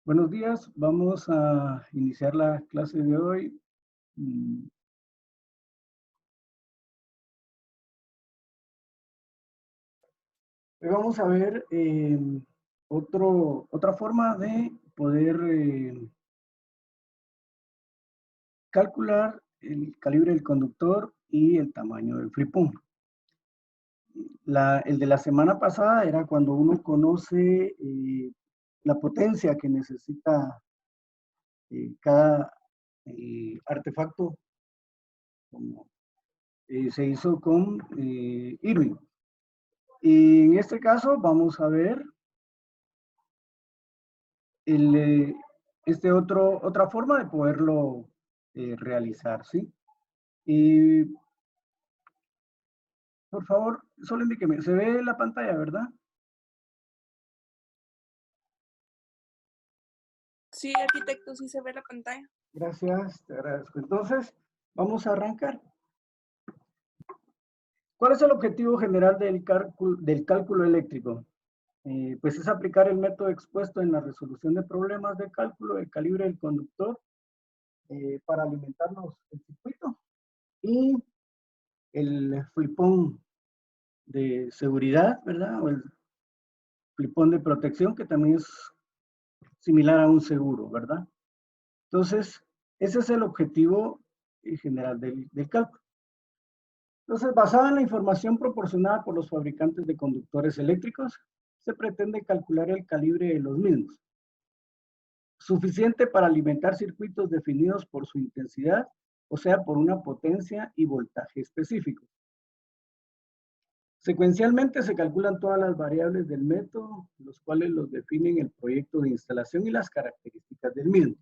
Buenos días, vamos a iniciar la clase de hoy. Hoy vamos a ver otra forma de poder calcular el calibre del conductor y el tamaño del flipón. El de la semana pasada era cuando uno conoce la potencia que necesita cada artefacto, como se hizo con Irving. Y en este caso vamos a ver otra forma de poderlo realizar, ¿sí? Y por favor, solo indíqueme, ¿se ve la pantalla, verdad? Sí, arquitecto, sí se ve la pantalla. Gracias, te agradezco. Entonces, vamos a arrancar. ¿Cuál es el objetivo general del cálculo eléctrico? Pues es aplicar el método expuesto en la resolución de problemas de cálculo del calibre del conductor para alimentar el circuito y el flipón de seguridad, ¿verdad? O el flipón de protección, que también es similar a un seguro, ¿verdad? Entonces, ese es el objetivo general del cálculo. Entonces, basada en la información proporcionada por los fabricantes de conductores eléctricos, se pretende calcular el calibre de los mismos, suficiente para alimentar circuitos definidos por su intensidad, o sea, por una potencia y voltaje específicos. Secuencialmente se calculan todas las variables del método, los cuales los definen el proyecto de instalación y las características del mismo.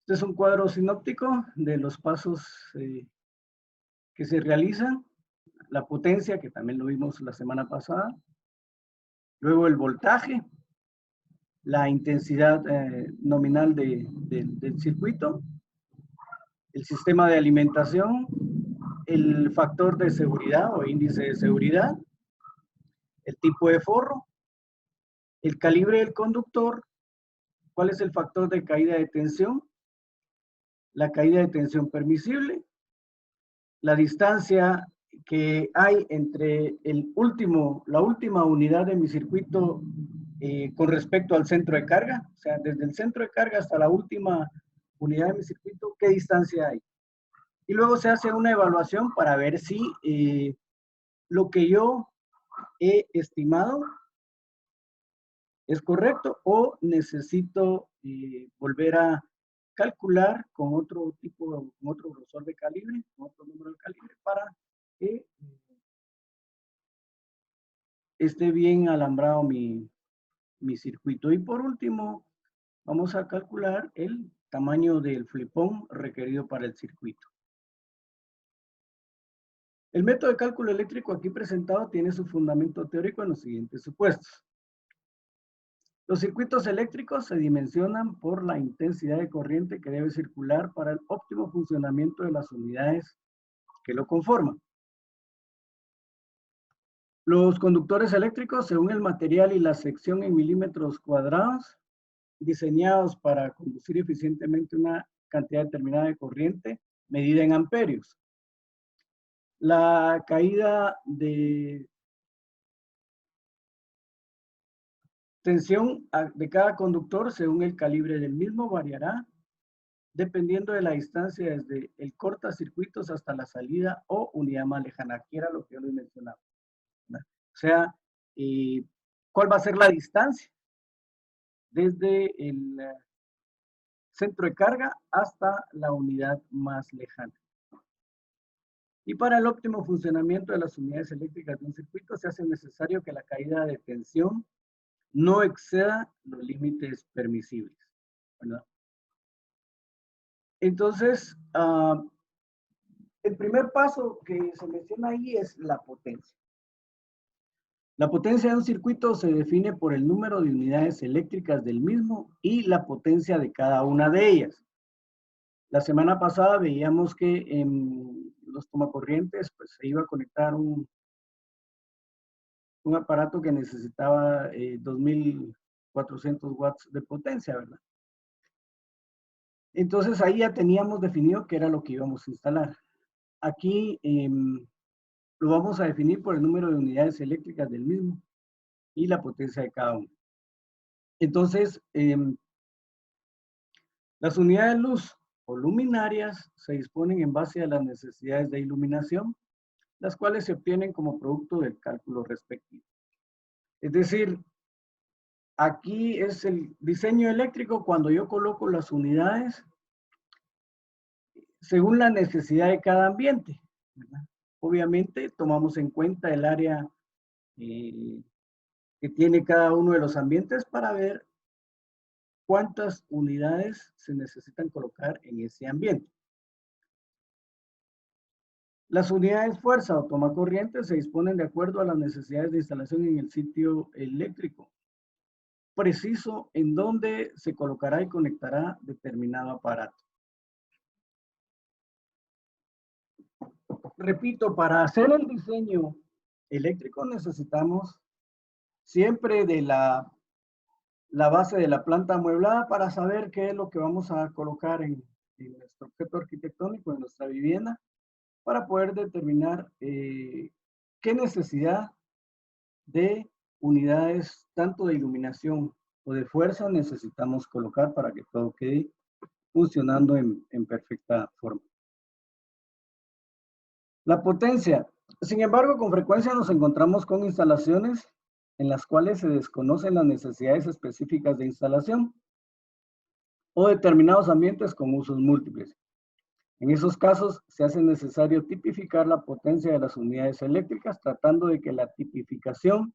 Este es un cuadro sinóptico de los pasos que se realizan, la potencia, que también lo vimos la semana pasada, luego el voltaje, la intensidad nominal del circuito, el sistema de alimentación, el factor de seguridad o índice de seguridad, el tipo de forro, el calibre del conductor, cuál es el factor de caída de tensión, la caída de tensión permisible, la distancia que hay entre la última unidad de mi circuito con respecto al centro de carga, o sea, desde el centro de carga hasta la última unidad de mi circuito, ¿qué distancia hay? Y luego se hace una evaluación para ver si lo que yo he estimado es correcto o necesito volver a calcular con otro grosor de calibre, con otro número de calibre para que esté bien alambrado mi circuito. Y por último, vamos a calcular el tamaño del flipón requerido para el circuito. El método de cálculo eléctrico aquí presentado tiene su fundamento teórico en los siguientes supuestos. Los circuitos eléctricos se dimensionan por la intensidad de corriente que debe circular para el óptimo funcionamiento de las unidades que lo conforman. Los conductores eléctricos, según el material y la sección en milímetros cuadrados, diseñados para conducir eficientemente una cantidad determinada de corriente medida en amperios. La caída de tensión de cada conductor según el calibre del mismo variará dependiendo de la distancia desde el cortacircuitos hasta la salida o unidad más lejana. Aquí era lo que yo les mencionaba. O sea, ¿cuál va a ser la distancia desde el centro de carga hasta la unidad más lejana? Y para el óptimo funcionamiento de las unidades eléctricas de un circuito se hace necesario que la caída de tensión no exceda los límites permisibles, ¿verdad? Entonces, el primer paso que se menciona ahí es la potencia. La potencia de un circuito se define por el número de unidades eléctricas del mismo y la potencia de cada una de ellas. La semana pasada veíamos que en los tomacorrientes pues, se iba a conectar un aparato que necesitaba 2000 400 watts de potencia, ¿verdad? Entonces ahí ya teníamos definido qué era lo que íbamos a instalar. Aquí lo vamos a definir por el número de unidades eléctricas del mismo y la potencia de cada uno. Entonces, las unidades de luz o luminarias se disponen en base a las necesidades de iluminación, las cuales se obtienen como producto del cálculo respectivo. Es decir, aquí es el diseño eléctrico cuando yo coloco las unidades según la necesidad de cada ambiente, ¿verdad? Obviamente tomamos en cuenta el área que tiene cada uno de los ambientes para ver cuántas unidades se necesitan colocar en ese ambiente. Las unidades fuerza o toma corriente se disponen de acuerdo a las necesidades de instalación en el sitio eléctrico preciso en donde se colocará y conectará determinado aparato. Repito, para hacer el diseño eléctrico necesitamos siempre de la base de la planta amueblada para saber qué es lo que vamos a colocar en nuestro objeto arquitectónico, en nuestra vivienda, para poder determinar qué necesidad de unidades, tanto de iluminación o de fuerza, necesitamos colocar para que todo quede funcionando en perfecta forma. La potencia. Sin embargo, con frecuencia nos encontramos con instalaciones en las cuales se desconocen las necesidades específicas de instalación o determinados ambientes con usos múltiples. En esos casos, se hace necesario tipificar la potencia de las unidades eléctricas, tratando de que la tipificación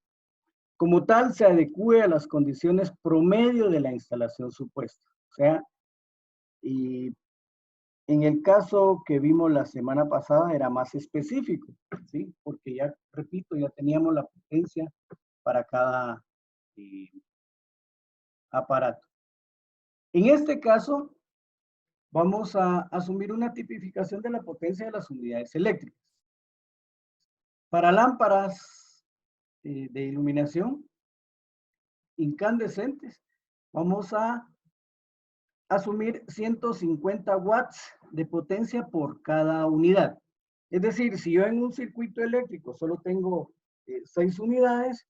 como tal se adecue a las condiciones promedio de la instalación supuesta. O sea, y en el caso que vimos la semana pasada era más específico, ¿sí? Porque ya, repito, ya teníamos la potencia para cada aparato. En este caso, vamos a asumir una tipificación de la potencia de las unidades eléctricas. Para lámparas de iluminación incandescentes, vamos a asumir 150 watts de potencia por cada unidad. Es decir, si yo en un circuito eléctrico solo tengo 6 unidades,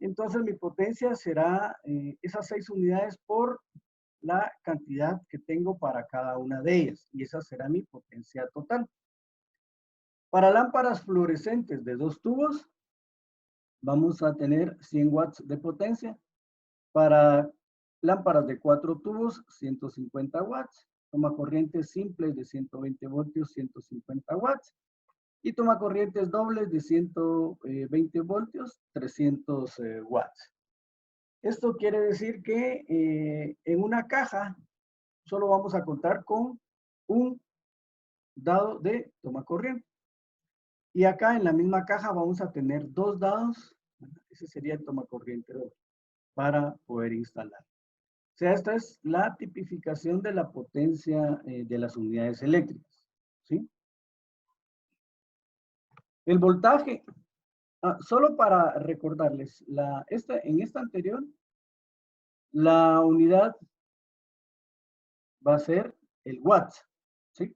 entonces mi potencia será esas 6 unidades por la cantidad que tengo para cada una de ellas, y esa será mi potencia total. Para lámparas fluorescentes de 2 tubos, vamos a tener 100 watts de potencia. Para lámparas de 4 tubos, 150 watts. Toma corrientes simples de 120 voltios, 150 watts. Y toma corrientes dobles de 120 voltios, 300 watts. Esto quiere decir que en una caja solo vamos a contar con un dado de toma corriente. Y acá en la misma caja vamos a tener 2 dados. Ese sería el toma corriente para poder instalar. O sea, esta es la tipificación de la potencia de las unidades eléctricas, ¿sí? El voltaje, solo para recordarles, en esta anterior, la unidad va a ser el watt, ¿sí?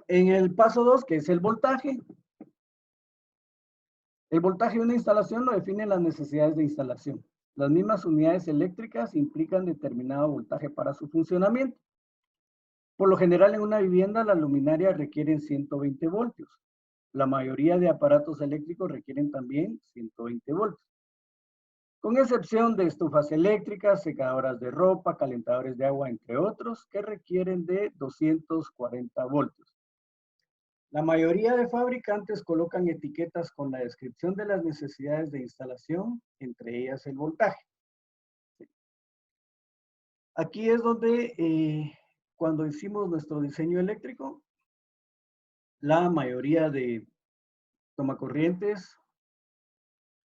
En el paso 2, que es el voltaje de una instalación lo definen las necesidades de instalación. Las mismas unidades eléctricas implican determinado voltaje para su funcionamiento. Por lo general, en una vivienda, las luminarias requieren 120 voltios. La mayoría de aparatos eléctricos requieren también 120 voltios. Con excepción de estufas eléctricas, secadoras de ropa, calentadores de agua, entre otros, que requieren de 240 voltios. La mayoría de fabricantes colocan etiquetas con la descripción de las necesidades de instalación, entre ellas el voltaje. Aquí es donde, cuando hicimos nuestro diseño eléctrico, la mayoría de tomacorrientes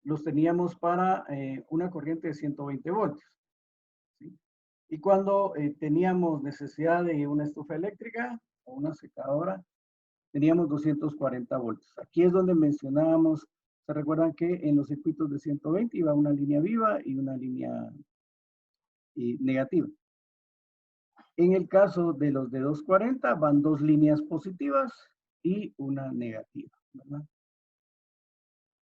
los teníamos para una corriente de 120 voltios, ¿sí? Y cuando teníamos necesidad de una estufa eléctrica o una secadora, teníamos 240 voltios. Aquí es donde mencionábamos Se recuerdan que en los circuitos de 120 iba una línea viva y una línea negativa. En el caso de los de 240 van dos líneas positivas y una negativa, ¿verdad?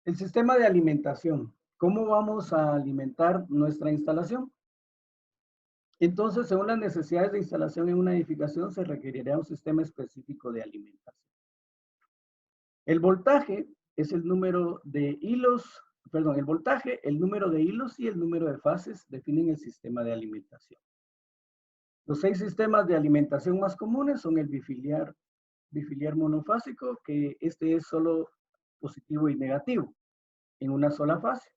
El sistema de alimentación. ¿Cómo vamos a alimentar nuestra instalación? Entonces, según las necesidades de instalación en una edificación, se requerirá un sistema específico de alimentación. El voltaje es el número de hilos, perdón, el voltaje, el número de hilos y el número de fases definen el sistema de alimentación. Los 6 sistemas de alimentación más comunes son el bifiliar monofásico, que este es solo positivo y negativo en una sola fase.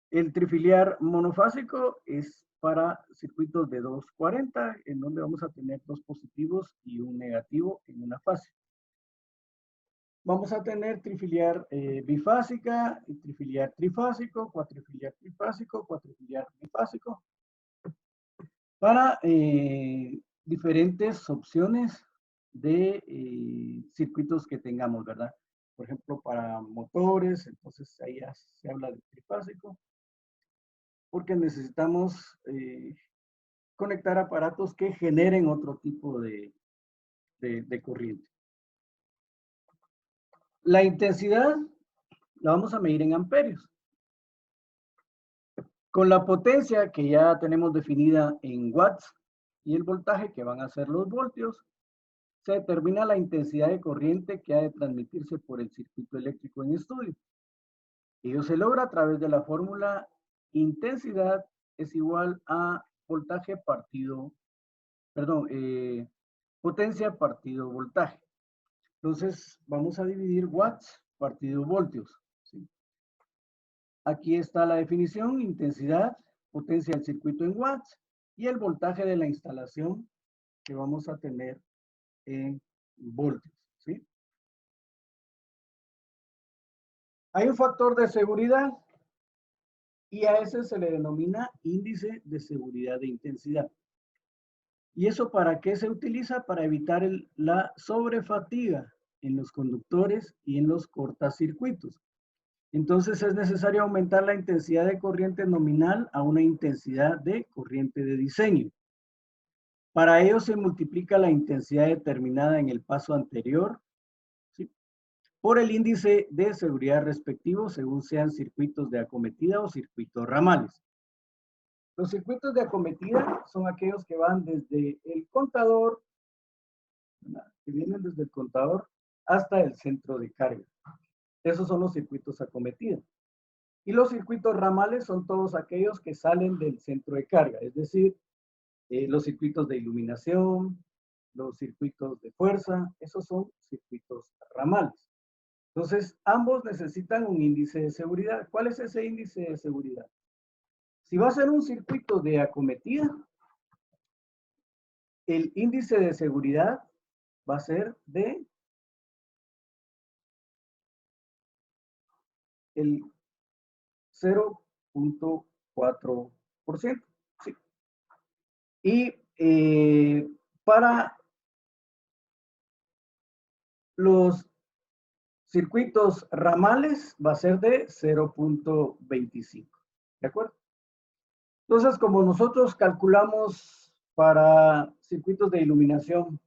El trifiliar monofásico es para circuitos de 240, en donde vamos a tener 2 positivos y un negativo en una fase. Vamos a tener trifiliar bifásica, trifiliar trifásico, cuatrifiliar trifásico, cuatrifiliar bifásico, para diferentes opciones de circuitos que tengamos, ¿verdad? Por ejemplo, para motores, entonces ahí ya se habla de trifásico, porque necesitamos conectar aparatos que generen otro tipo de corriente. La intensidad la vamos a medir en amperios. Con la potencia que ya tenemos definida en watts y el voltaje que van a ser los voltios, se determina la intensidad de corriente que ha de transmitirse por el circuito eléctrico en estudio. Ello se logra a través de la fórmula intensidad es igual a voltaje partido, perdón, potencia partido voltaje. Entonces, vamos a dividir watts partido voltios, ¿sí? Aquí está la definición: intensidad, potencia del circuito en watts y el voltaje de la instalación que vamos a tener en voltios, ¿sí? Hay un factor de seguridad y a ese se le denomina índice de seguridad de intensidad. ¿Y eso para qué se utiliza? Para evitar la sobrefatiga en los conductores y en los cortacircuitos. Entonces es necesario aumentar la intensidad de corriente nominal a una intensidad de corriente de diseño. Para ello se multiplica la intensidad determinada en el paso anterior, ¿sí?, por el índice de seguridad respectivo, según sean circuitos de acometida o circuitos ramales. Los circuitos de acometida son aquellos que van desde el contador, que vienen desde el contador hasta el centro de carga. Esos son los circuitos acometidos. Y los circuitos ramales son todos aquellos que salen del centro de carga, es decir, los circuitos de iluminación, los circuitos de fuerza, esos son circuitos ramales. Entonces, ambos necesitan un índice de seguridad. ¿Cuál es ese índice de seguridad? Si va a ser un circuito de acometida, el índice de seguridad va a ser de el 0.4%. ¿Sí? Y para los circuitos ramales va a ser de 0.25. ¿De acuerdo? Entonces, como nosotros calculamos para circuitos de iluminación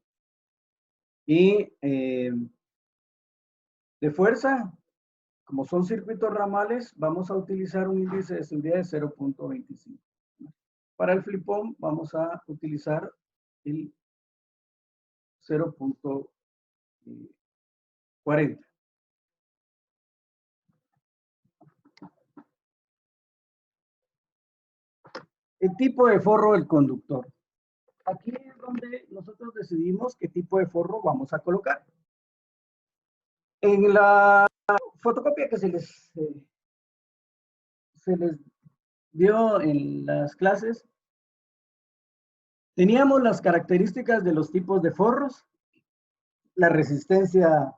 y de fuerza, como son circuitos ramales, vamos a utilizar un índice de seguridad de 0.25. Para el flip-on vamos a utilizar el 0.40. El tipo de forro del conductor. Aquí es donde nosotros decidimos qué tipo de forro vamos a colocar. En la fotocopia que se les dio en las clases, teníamos las características de los tipos de forros, la resistencia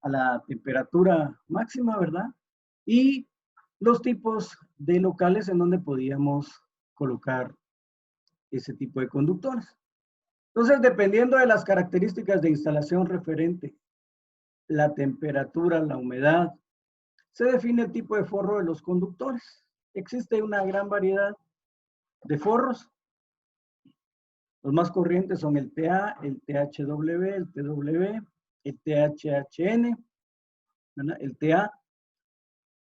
a la temperatura máxima, ¿verdad? Y los tipos de locales en donde podíamos colocar ese tipo de conductores. Entonces, dependiendo de las características de instalación referente, la temperatura, la humedad se define el tipo de forro de los conductores. Existe una gran variedad de forros. Los más corrientes son el TA, el THW, el TW, el THHN, ¿verdad? El TA,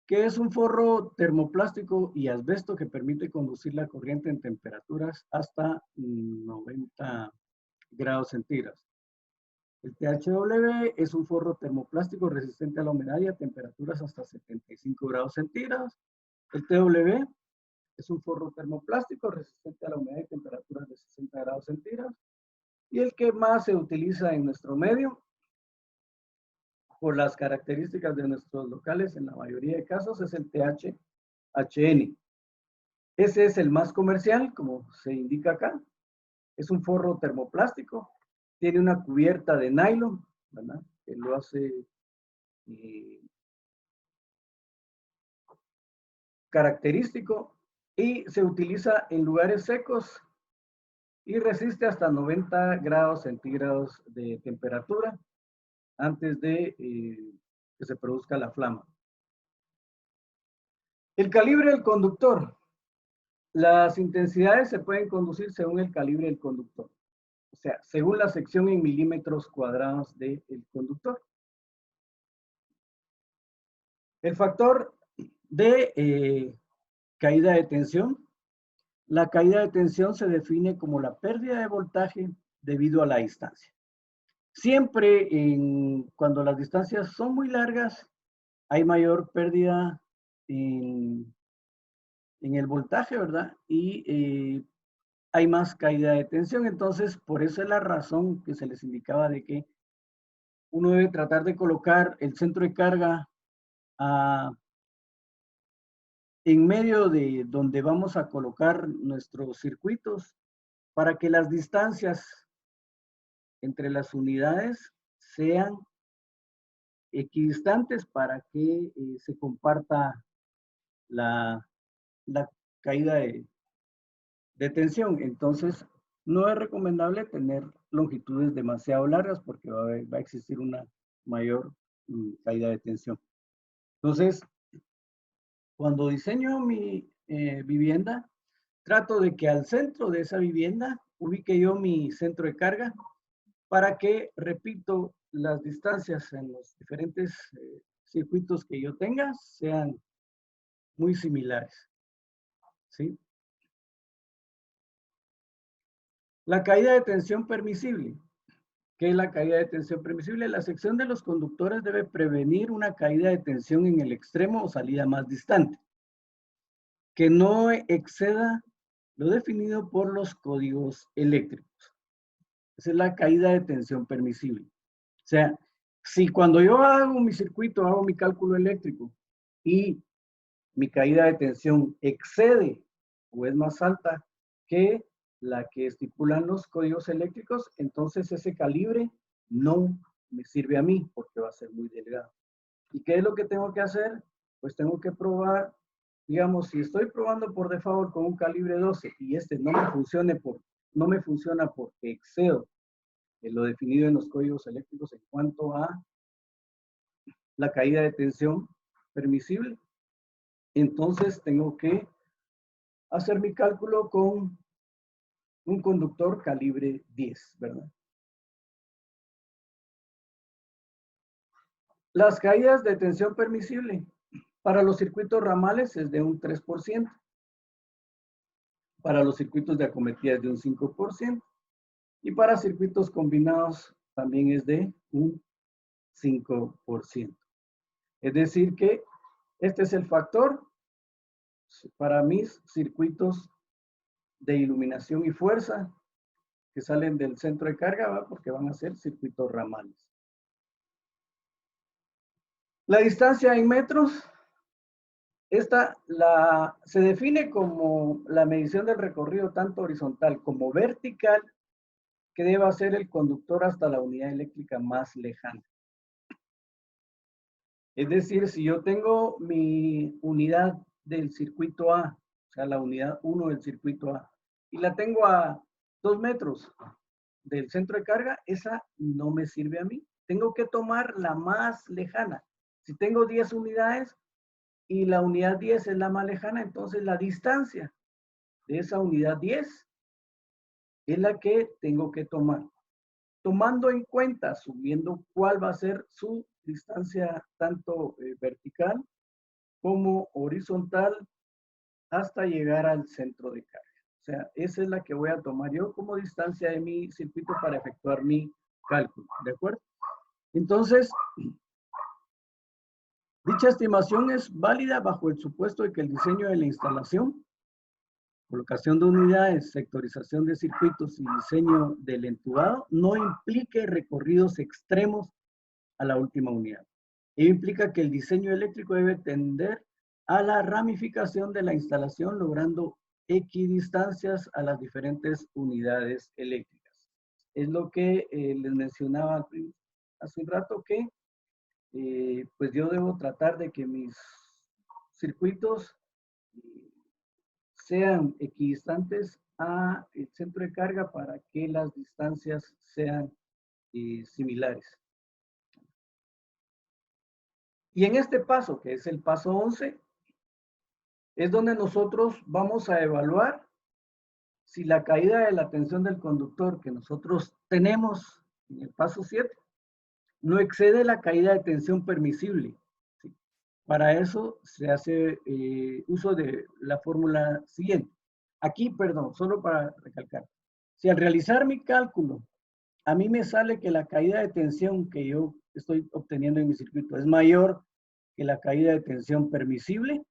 que es un forro termoplástico y asbesto que permite conducir la corriente en temperaturas hasta 90 grados centígrados. El THW es un forro termoplástico resistente a la humedad y a temperaturas hasta 75 grados centígrados. El TW es un forro termoplástico resistente a la humedad y temperaturas de 60 grados centígrados. Y el que más se utiliza en nuestro medio, por las características de nuestros locales, en la mayoría de casos, es el THHN. Ese es el más comercial, como se indica acá. Es un forro termoplástico. Tiene una cubierta de nylon, ¿verdad? Que lo hace característico y se utiliza en lugares secos y resiste hasta 90 grados centígrados de temperatura antes de que se produzca la flama. El calibre del conductor. Las intensidades se pueden conducir según el calibre del conductor, o sea, según la sección en milímetros cuadrados del conductor. El factor de caída de tensión. La caída de tensión se define como la pérdida de voltaje debido a la distancia. Siempre cuando las distancias son muy largas, hay mayor pérdida en el voltaje, ¿verdad? Y hay más caída de tensión. Entonces, por eso es la razón que se les indicaba de que uno debe tratar de colocar el centro de carga en medio de donde vamos a colocar nuestros circuitos para que las distancias entre las unidades sean equidistantes para que se comparta la caída de tensión. Entonces, no es recomendable tener longitudes demasiado largas porque va a existir una mayor caída de tensión. Entonces, cuando diseño mi vivienda, trato de que al centro de esa vivienda ubique yo mi centro de carga para que, repito, las distancias en los diferentes circuitos que yo tenga sean muy similares. ¿Sí? La caída de tensión permisible. ¿Qué es la caída de tensión permisible? La sección de los conductores debe prevenir una caída de tensión en el extremo o salida más distante, que no exceda lo definido por los códigos eléctricos. Esa es la caída de tensión permisible. O sea, si cuando yo hago mi circuito, hago mi cálculo eléctrico y mi caída de tensión excede o es más alta que la que estipulan los códigos eléctricos, entonces ese calibre no me sirve a mí porque va a ser muy delgado. ¿Y qué es lo que tengo que hacer? Pues tengo que probar, digamos, si estoy probando por default con un calibre 12 y este no me funciona porque excedo lo definido en los códigos eléctricos en cuanto a la caída de tensión permisible, entonces tengo que hacer mi cálculo con un conductor calibre 10, ¿verdad? Las caídas de tensión permisible para los circuitos ramales es de un 3%, para los circuitos de acometida es de un 5%, y para circuitos combinados también es de un 5%. Es decir que este es el factor para mis circuitos de iluminación y fuerza que salen del centro de carga, ¿va? Porque van a ser circuitos ramales. La distancia en metros, esta se define como la medición del recorrido tanto horizontal como vertical que debe hacer el conductor hasta la unidad eléctrica más lejana. Es decir, si yo tengo mi unidad del circuito A, o sea, la unidad 1 del circuito A, y la tengo a 2 metros del centro de carga, esa no me sirve a mí. Tengo que tomar la más lejana. Si tengo 10 unidades, y la unidad 10 es la más lejana, entonces la distancia de esa unidad 10 es la que tengo que tomar. Tomando en cuenta, subiendo cuál va a ser su distancia tanto vertical como horizontal hasta llegar al centro de carga. O sea, esa es la que voy a tomar yo como distancia de mi circuito para efectuar mi cálculo, ¿de acuerdo? Entonces, dicha estimación es válida bajo el supuesto de que el diseño de la instalación, colocación de unidades, sectorización de circuitos y diseño del entubado no implique recorridos extremos a la última unidad. Ello implica que el diseño eléctrico debe tender a la ramificación de la instalación, logrando equidistancias a las diferentes unidades eléctricas. Es lo que les mencionaba hace un rato, que pues yo debo tratar de que mis circuitos sean equidistantes a el centro de carga para que las distancias sean similares. Y en este paso, que es el paso 11, es donde nosotros vamos a evaluar si la caída de la tensión del conductor que nosotros tenemos en el paso 7 no excede la caída de tensión permisible. ¿Sí? Para eso se hace uso de la fórmula siguiente. Aquí, perdón, solo para recalcar. Si al realizar mi cálculo, a mí me sale que la caída de tensión que yo estoy obteniendo en mi circuito es mayor que la caída de tensión permisible,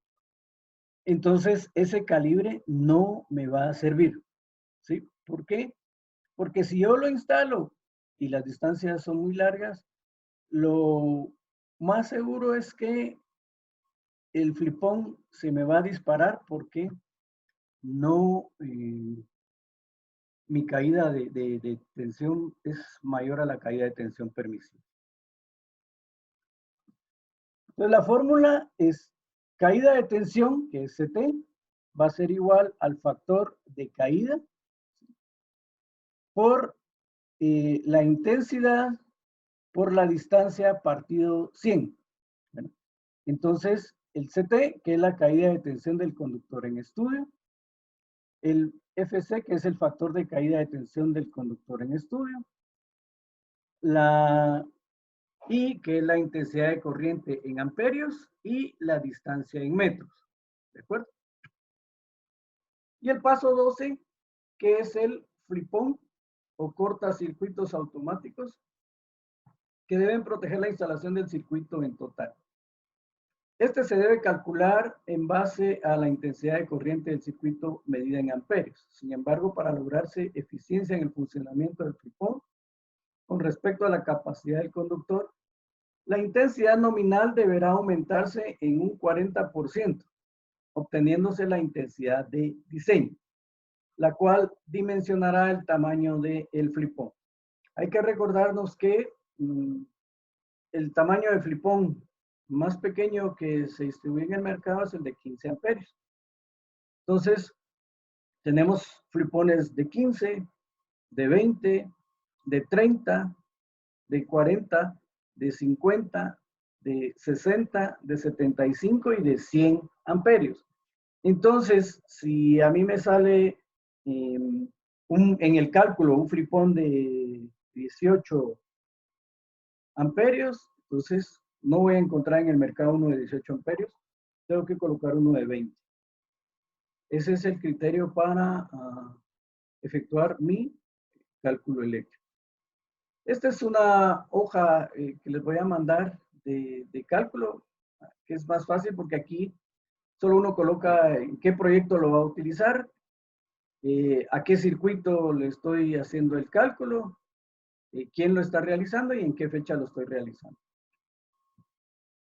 entonces ese calibre no me va a servir. ¿Sí? ¿Por qué? Porque si yo lo instalo y las distancias son muy largas, lo más seguro es que el flipón se me va a disparar porque no, mi caída de tensión es mayor a la caída de tensión permisible. Entonces la fórmula es caída de tensión, que es CT, va a ser igual al factor de caída por la intensidad por la distancia partido 100. Bueno, entonces, el CT, que es la caída de tensión del conductor en estudio, el FC, que es el factor de caída de tensión del conductor en estudio, la I, que es la intensidad de corriente en amperios, y la distancia en metros. ¿De acuerdo? Y el paso 12, que es el flipón o cortacircuitos automáticos, que deben proteger la instalación del circuito en total. Este se debe calcular en base a la intensidad de corriente del circuito medida en amperios. Sin embargo, para lograrse eficiencia en el funcionamiento del flipón, con respecto a la capacidad del conductor, la intensidad nominal deberá aumentarse en un 40%, obteniéndose la intensidad de diseño, la cual dimensionará el tamaño del flipón. Hay que recordarnos que el tamaño del flipón más pequeño que se distribuye en el mercado es el de 15 amperios. Entonces, tenemos flipones de 15, de 20, de 30, de 40, de 50, de 60, de 75 y de 100 amperios. Entonces, si a mí me sale en el cálculo un flipón de 18 amperios, entonces no voy a encontrar en el mercado uno de 18 amperios, tengo que colocar uno de 20. Ese es el criterio para efectuar mi cálculo eléctrico. Esta es una hoja que les voy a mandar de cálculo, que es más fácil porque aquí solo uno coloca en qué proyecto lo va a utilizar, a qué circuito le estoy haciendo el cálculo, quién lo está realizando y en qué fecha lo estoy realizando.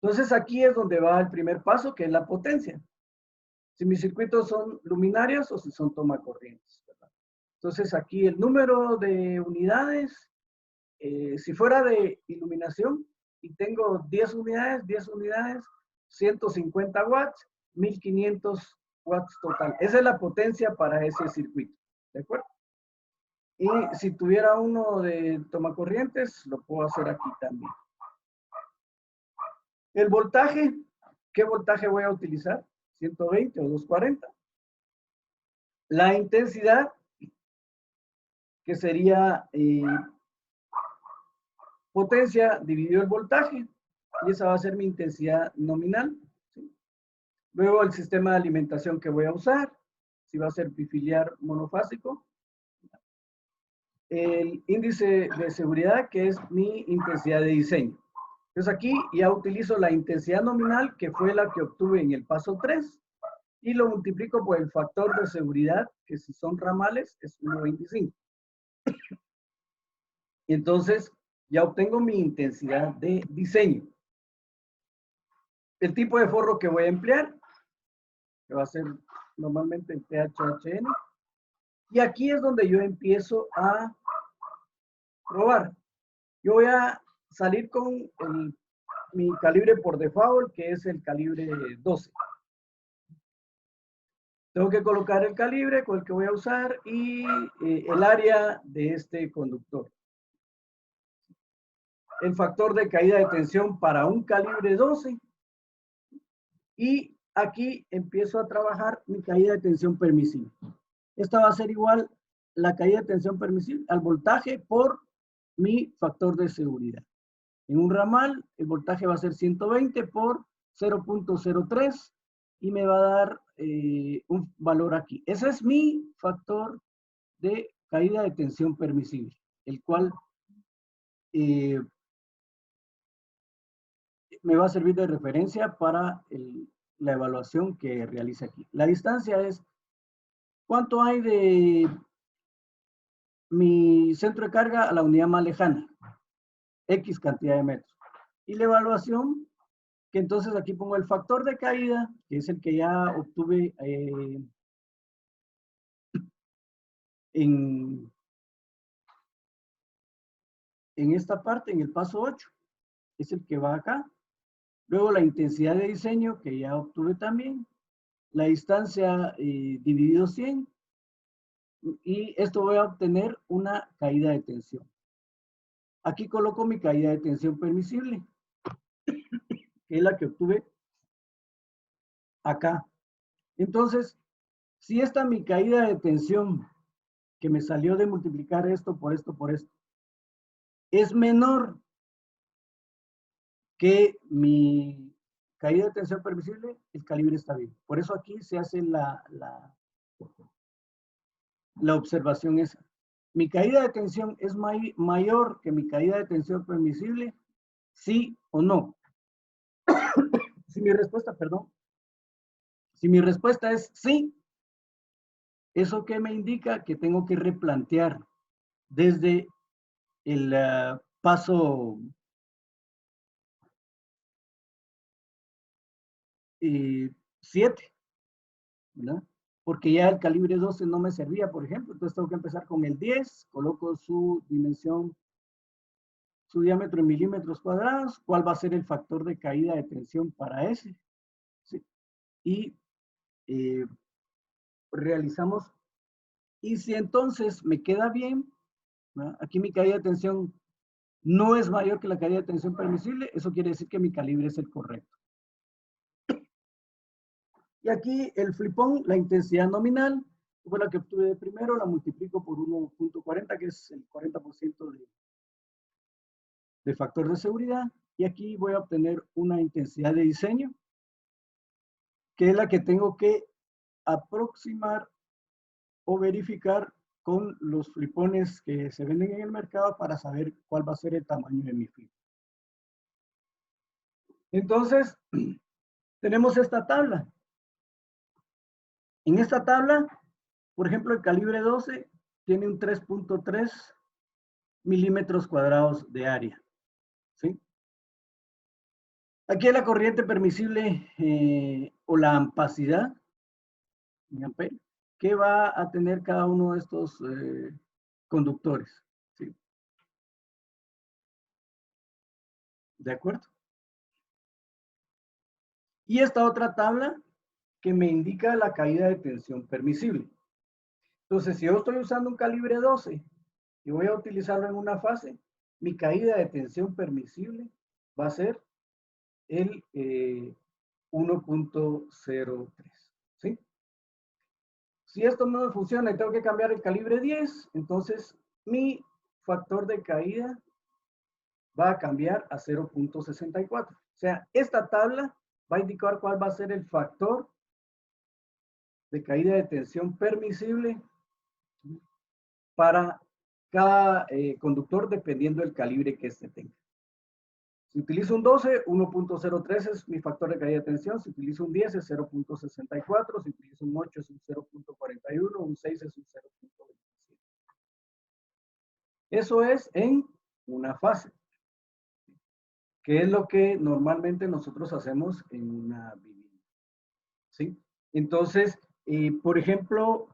Entonces aquí es donde va el primer paso, que es la potencia. Si mis circuitos son luminarias o si son tomacorrientes, ¿verdad? Entonces aquí el número de unidades, si fuera de iluminación y tengo 10 unidades, 150 watts, 1500 watts total. Esa es la potencia para ese circuito, ¿de acuerdo? Y si tuviera uno de tomacorrientes, lo puedo hacer aquí también. El voltaje ¿Qué voltaje voy a utilizar? 120 o 240. La intensidad, que sería potencia dividido el voltaje, y esa va a ser mi intensidad nominal. ¿Sí? Luego el sistema de alimentación que voy a usar, si va a ser bifiliar monofásico. El índice de seguridad, que es mi intensidad de diseño. Entonces aquí ya utilizo la intensidad nominal, que fue la que obtuve en el paso 3, y lo multiplico por el factor de seguridad, que si son ramales es 1.25. Entonces ya obtengo mi intensidad de diseño. El tipo de forro que voy a emplear, que va a ser normalmente el THHN. Y aquí es donde yo empiezo a probar. Yo voy a salir con mi calibre por default, que es el calibre 12. Tengo que colocar el calibre con el que voy a usar y el área de este conductor. El factor de caída de tensión para un calibre 12. Y aquí empiezo a trabajar mi caída de tensión permisible. Esta va a ser igual la caída de tensión permisible al voltaje por mi factor de seguridad. En un ramal, el voltaje va a ser 120 por 0.03 y me va a dar un valor aquí. Ese es mi factor de caída de tensión permisible, el cual me va a servir de referencia para la evaluación que realice aquí. La distancia es cuánto hay de mi centro de carga a la unidad más lejana, X cantidad de metros. Y la evaluación, que entonces aquí pongo el factor de caída, que es el que ya obtuve en esta parte, en el paso 8, es el que va acá. Luego la intensidad de diseño, que ya obtuve también. La distancia dividido 100. Y esto voy a obtener una caída de tensión. Aquí coloco mi caída de tensión permisible, que es la que obtuve acá. Entonces, si esta mi caída de tensión, que me salió de multiplicar esto, por esto, es menor que mi caída de tensión permisible, el calibre está bien. Por eso aquí se hace la observación esa. Mi caída de tensión es mayor que mi caída de tensión permisible, sí o no. Si mi respuesta, perdón, si mi respuesta es sí, ¿eso qué me indica? Que tengo que replantear desde el paso 7, ¿verdad? Porque ya el calibre 12 no me servía, por ejemplo. Entonces tengo que empezar con el 10, coloco su dimensión, su diámetro en milímetros cuadrados, cuál va a ser el factor de caída de tensión para ese. ¿Sí? Y realizamos, y si entonces me queda bien, ¿verdad? Aquí mi caída de tensión no es mayor que la caída de tensión permisible, eso quiere decir que mi calibre es el correcto. Y aquí el flipón, la intensidad nominal, fue la que obtuve de primero, la multiplico por 1.40, que es el 40% de factor de seguridad. Y aquí voy a obtener una intensidad de diseño, que es la que tengo que aproximar o verificar con los flipones que se venden en el mercado para saber cuál va a ser el tamaño de mi flip. Entonces, tenemos esta tabla. En esta tabla, por ejemplo, el calibre 12 tiene un 3.3 milímetros cuadrados de área. ¿Sí? Aquí es la corriente permisible o la ampacidad en ampere, que va a tener cada uno de estos conductores. ¿Sí? ¿De acuerdo? Y esta otra tabla que me indica la caída de tensión permisible. Entonces, si yo estoy usando un calibre 12 y voy a utilizarlo en una fase, mi caída de tensión permisible va a ser el 1.03, ¿sí? Si esto no me funciona y tengo que cambiar el calibre 10, entonces mi factor de caída va a cambiar a 0.64. O sea, esta tabla va a indicar cuál va a ser el factor de caída de tensión permisible para cada conductor dependiendo del calibre que este tenga. Si utilizo un 12, 1.03 es mi factor de caída de tensión. Si utilizo un 10 es 0.64. Si utilizo un 8 es un 0.41. Un 6 es un 0.27. Eso es en una fase, que es lo que normalmente nosotros hacemos en una vivienda, ¿sí? Entonces, por ejemplo,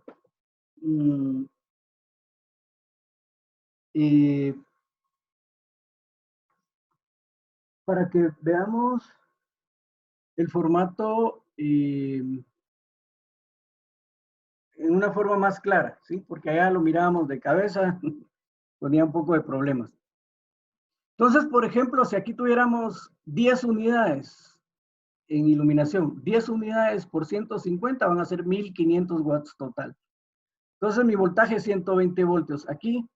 para que veamos el formato en una forma más clara, ¿sí? Porque allá lo mirábamos de cabeza, ponía un poco de problemas. Entonces, por ejemplo, si aquí tuviéramos 10 unidades en iluminación, 10 unidades por 150 van a ser 1500 watts total. Entonces, mi voltaje es 120 voltios. Aquí,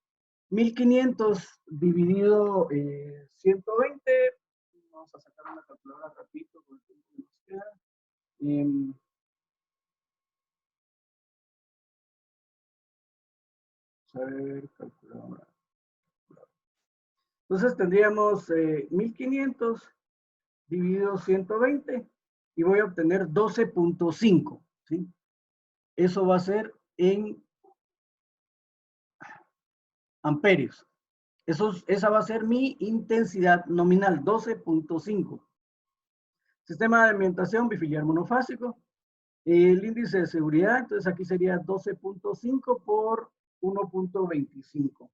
1500 dividido 120, vamos a sacar una calculadora rapidito con el tiempo que nos queda. A ver, calculadora. Entonces tendríamos 1500 dividido 120 y voy a obtener 12.5, ¿sí? Eso va a ser en amperios. Esa va a ser mi intensidad nominal, 12.5. Sistema de alimentación bifiliar monofásico. El índice de seguridad, entonces aquí sería 12.5 por 1.25.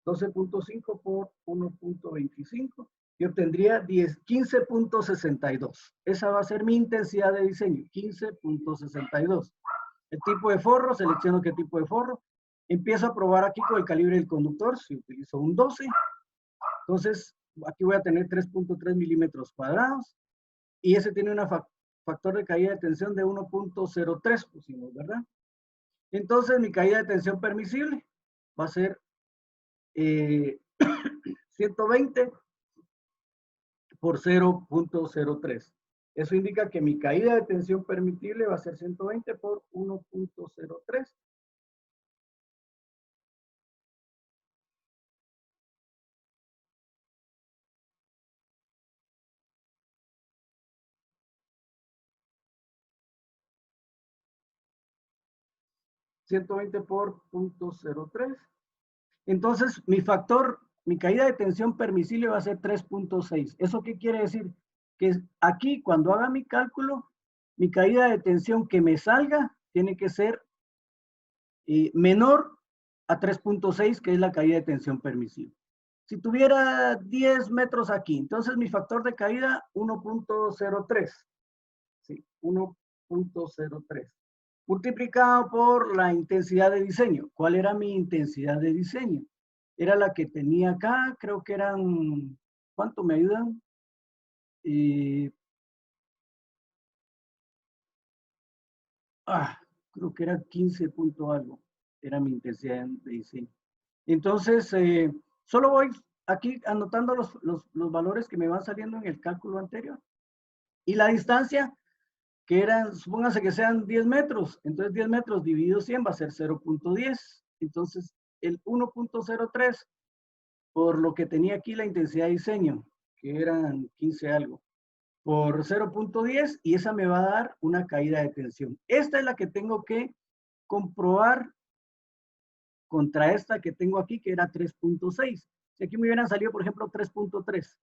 12.5 por 1.25 y obtendría 15.62. Esa va a ser mi intensidad de diseño, 15.62. El tipo de forro, selecciono qué tipo de forro. Empiezo a probar aquí con el calibre del conductor, si utilizo un 12. Entonces, aquí voy a tener 3.3 milímetros cuadrados y ese tiene un factor de caída de tensión de 1.03, pusimos, ¿verdad? Entonces, mi caída de tensión permisible va a ser 120 por 0.03. Eso indica que mi caída de tensión permitible va a ser 120 por 1.03. .120 por 0.03. Entonces, mi caída de tensión permisible va a ser 3.6. ¿Eso qué quiere decir? Que aquí, cuando haga mi cálculo, mi caída de tensión que me salga tiene que ser menor a 3.6, que es la caída de tensión permisible. Si tuviera 10 metros aquí, entonces mi factor de caída 1.03. Sí, 1.03. Multiplicado por la intensidad de diseño. ¿Cuál era mi intensidad de diseño? Era la que tenía acá, creo que eran, ¿cuánto me ayudan? Creo que era 15 punto algo, era mi intensidad de diseño. Entonces, solo voy aquí anotando los valores que me van saliendo en el cálculo anterior. Y la distancia, que eran, supóngase que sean 10 metros, entonces 10 metros dividido 100 va a ser 0.10. Entonces, el 1.03 por lo que tenía aquí la intensidad de diseño, que eran 15 algo, por 0.10 y esa me va a dar una caída de tensión. Esta es la que tengo que comprobar contra esta que tengo aquí, que era 3.6. Si aquí me hubieran salido, por ejemplo, 3.3.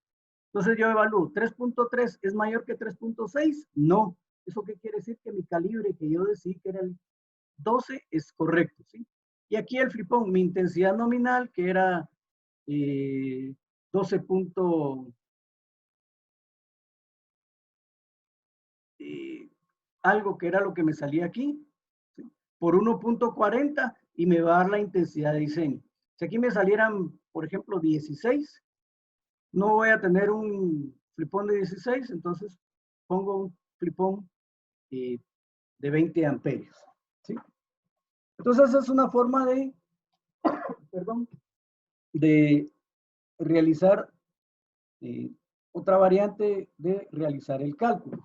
Entonces yo evalúo, ¿3.3 es mayor que 3.6? No. ¿Eso qué quiere decir? Que mi calibre que yo decidí que era el 12 es correcto, ¿sí? Y aquí el flipón, mi intensidad nominal, que era 12. Algo que era lo que me salía aquí, ¿sí? Por 1.40 y me va a dar la intensidad de diseño. Si aquí me salieran, por ejemplo, 16, no voy a tener un flipón de 16, entonces pongo un flipón de 20 amperios. ¿Sí? Entonces, esa es una forma de, perdón, de realizar otra variante de realizar el cálculo.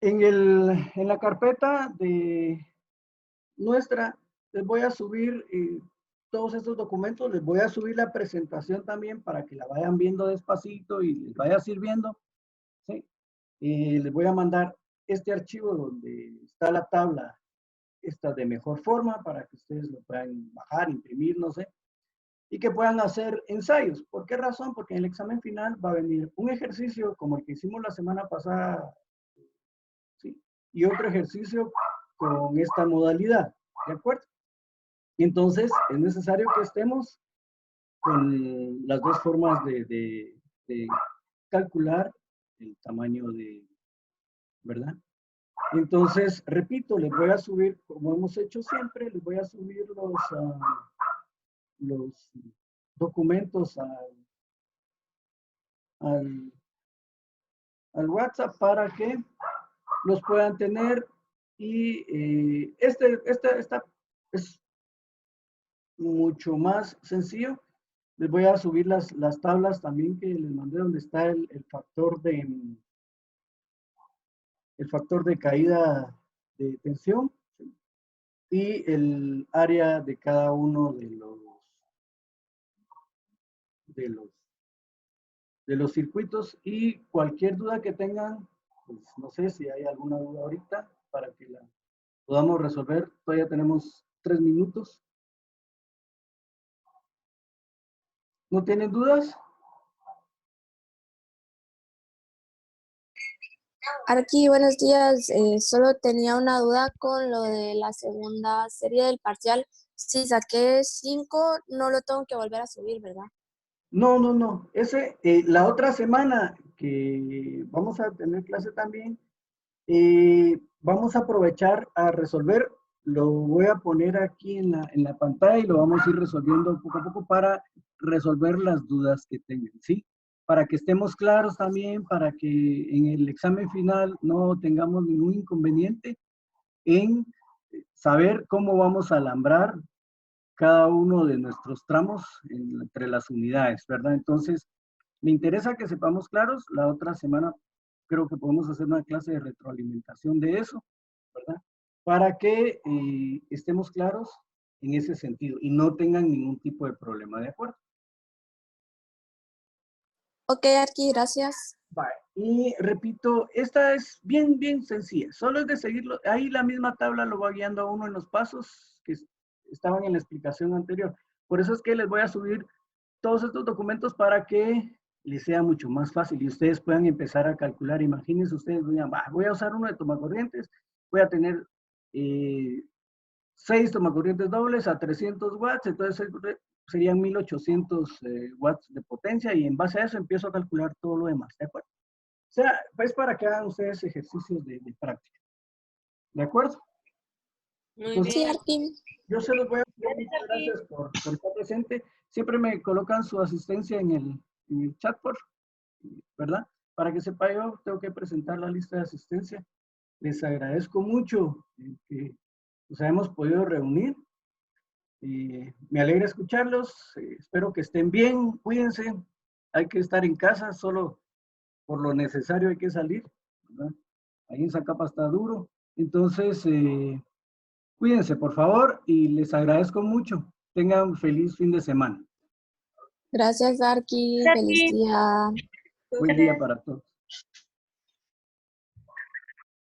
En la carpeta de nuestra, les voy a subir todos estos documentos, les voy a subir la presentación también para que la vayan viendo despacito y les vaya sirviendo. ¿Sí? Les voy a mandar este archivo donde está la tabla esta de mejor forma para que ustedes lo puedan bajar, imprimir, no sé, y que puedan hacer ensayos. ¿Por qué razón? Porque en el examen final va a venir un ejercicio como el que hicimos la semana pasada, ¿sí? Y otro ejercicio con esta modalidad, ¿de acuerdo? Entonces, es necesario que estemos con las dos formas de calcular el tamaño de, ¿verdad? Entonces, repito, les voy a subir, como hemos hecho siempre, les voy a subir los documentos al WhatsApp para que los puedan tener. Y esta es mucho más sencillo. Les voy a subir las tablas también que les mandé donde está el factor de caída de tensión, ¿sí? Y el área de cada uno de los circuitos, y cualquier duda que tengan, pues no sé si hay alguna duda ahorita para que la podamos resolver. Todavía tenemos 3 minutos. ¿No tienen dudas? Arqui, buenos días. Solo tenía una duda con lo de la segunda serie del parcial. Si saqué 5, no lo tengo que volver a subir, ¿verdad? No, no, no. La otra semana que vamos a tener clase también, vamos a aprovechar a resolver. Lo voy a poner aquí en la pantalla y lo vamos a ir resolviendo poco a poco para resolver las dudas que tengan, ¿sí? Para que estemos claros también, para que en el examen final no tengamos ningún inconveniente en saber cómo vamos a alambrar cada uno de nuestros tramos entre las unidades, ¿verdad? Entonces, me interesa que sepamos claros. La otra semana creo que podemos hacer una clase de retroalimentación de eso, ¿verdad? Para que estemos claros en ese sentido y no tengan ningún tipo de problema, ¿de acuerdo? Ok, Arqui, gracias. Vale. Y repito, esta es bien, bien sencilla. Solo es de seguirlo. Ahí la misma tabla lo va guiando a uno en los pasos que estaban en la explicación anterior. Por eso es que les voy a subir todos estos documentos para que les sea mucho más fácil y ustedes puedan empezar a calcular. Imagínense ustedes, voy a usar uno de tomacorrientes, voy a tener 6 tomacorrientes dobles a 300 watts, entonces serían 1800 watts de potencia, y en base a eso empiezo a calcular todo lo demás, ¿de acuerdo? O sea, pues para que hagan ustedes ejercicios de práctica, ¿de acuerdo? Muy Entonces, Sí, bien. Arqui. yo se los voy a pedir, muchas gracias por estar presente. Siempre me colocan su asistencia en el chat, ¿verdad? Para que sepa yo, tengo que presentar la lista de asistencia. Les agradezco mucho que nos hayamos podido reunir. Me alegra escucharlos. Espero que estén bien. Cuídense. Hay que estar en casa, solo por lo necesario hay que salir, ¿verdad? Ahí en Zacapa está duro. Entonces, cuídense, por favor, y les agradezco mucho. Tengan un feliz fin de semana. Gracias, Arqui. Feliz día. Buen día para todos.